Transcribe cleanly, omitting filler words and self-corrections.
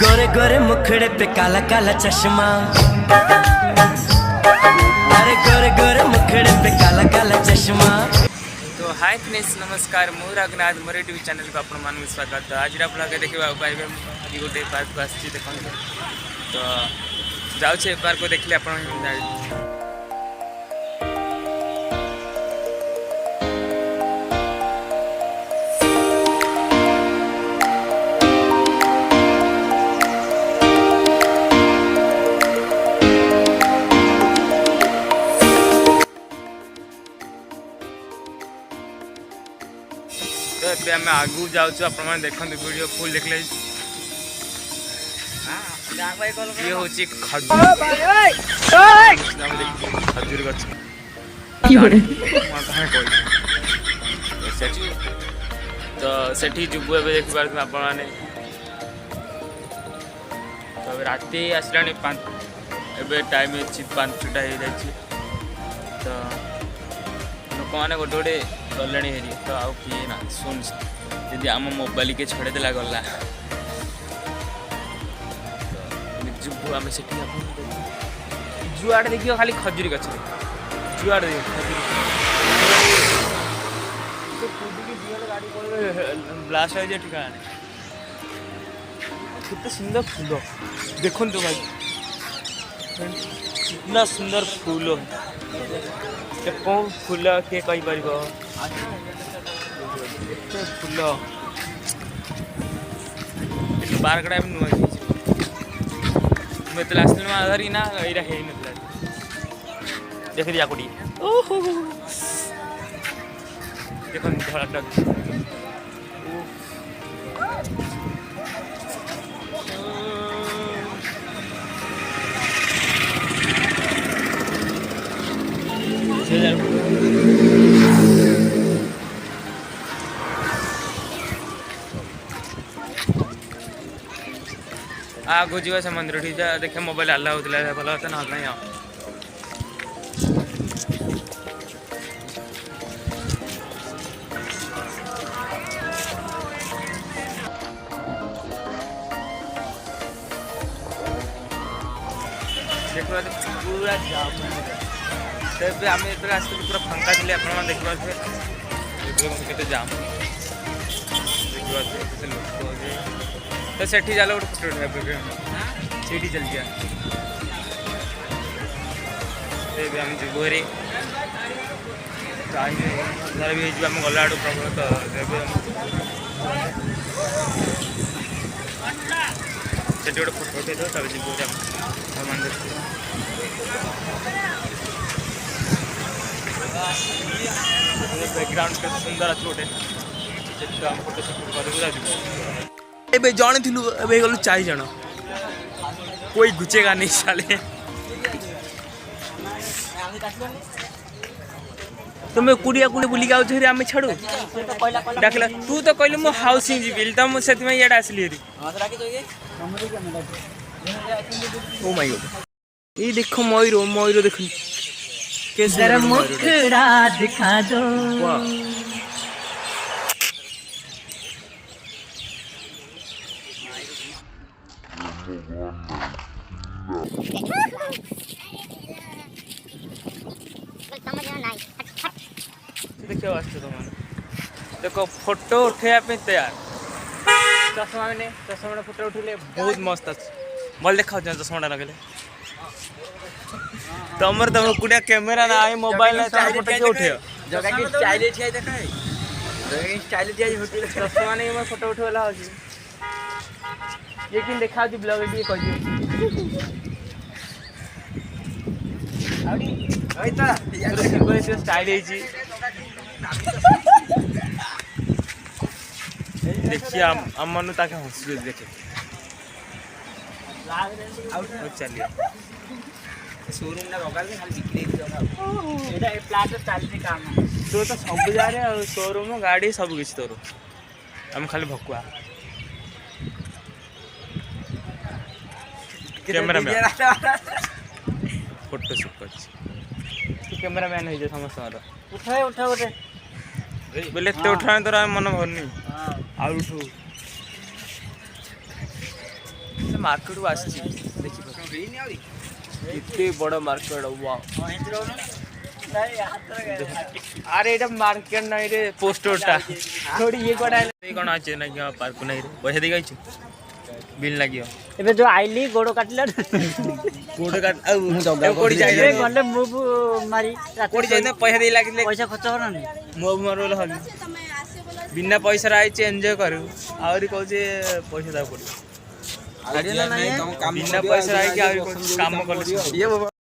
गोरे गोरे मुखड़े पे काला काला चश्मा, अरे गोरे गोरे मुखड़े पे काला काला चश्मा। तो हाय फ्रेंड्स नमस्कार मु रघुनाथ मोर यूट्यूब चैनल को आपण मान स्वागत। आज आप देखा पाइबे आज गोटे पार्क को आसी देख तो जाऊे पार्क को देखिए आप तो आम आगू जाऊँ आप देखते वीडियो फुल देखले ये हूँ खजूर गछ तो सेठी जीवु ए देख पारे आपने तो राति आसला एबे टाइम अच्छी 5टा हो जाए तो लोक मैंने गोटे गोटे गले हेरी तो आउ किए ना सुन जी आम मोबाइल के छड़े देला गला जुबू आम से जुआड़े देखिए खाली खजूरी गछ जुआड़े देख गाड़ी ब्लास्ट हो ठिकाना कितने सुंदर फूल देखो तो भाई कितना सुंदर फूल कौन फूल किए कही पार फूल बारगड़ा नुआ मुझे आसली धरी ना यहाँ है ना देख दिया कोटी देख धड़ा आगो जीवा से मंदिर ठीक है देखे मोबाइल आल्ला होता भल होता ना नहीं देखा पूरा जाम तेज आम जो आसती पूरा फांका थे आप देखा के जाम देखा लोक तो सेठी चलो गोटे फोटो उठा सीटी चल गया आम जीव हेरी अंधार भी आम गला आड़ प्रबल तो सेठी गोटे फोटो उठे तब जीव बैकग्राउंड के सुंदर अच्छे गोटे फोटो शूट कर जन थी गलु 4 जन कोई घुचेगा नहीं साले तुम कुड़िया कुड़ी बुलिक आम छाड़ू डाकला तू तो कहलु मो हाउसिंग जी तो मुझे ये आसली ओ माय गॉड ये देखो मयूर मयूर देख मुखड़ा दिखा दो देखो देखो फोटो उठे तैयार चश्मा मैंने चश्मा फोटो उठे बहुत मस्त अच्छे भल देखा चश्मा लगे तुमर तुम कुटिया कैमेरा ना आई मोबाइल ना फोटो क्यों उठे चश्मा नहीं मैं फोटो उठेला ये कि देखा ब्लॉग ये कह स्टाइल देखिए आम मन हसी देखे चलिए शोरूम तो सब जाए शोरूम गाड़ी सब किसी तोर आम खाली भकुआ कैमरा मैन फोटो शूट कर कैमरा मैन हो समस्त उठा उठा गोटे बोले एत उठा तो मन भरनी आ उठू मार्केट को आसी देखिए बड़ मार्केट अरे ये मार्केट ना रे पोस्टरटा थोड़ी ये कौन अच्छे ना पार्क नहीं पैसा दे गई बिल लगे एबे जो आइली गोड़ काटला गोड़ काट कोड़ी जाई ए गले मुव मारी कोड़ी जाई पैसा दे लागिले पैसा खर्च हो ना मुव मारल हबी बिना पैसा रे आइचे एन्जॉय करू आउरी कहू जे पैसा दा पड़ी बिना पैसा आइ के आउरी काम कर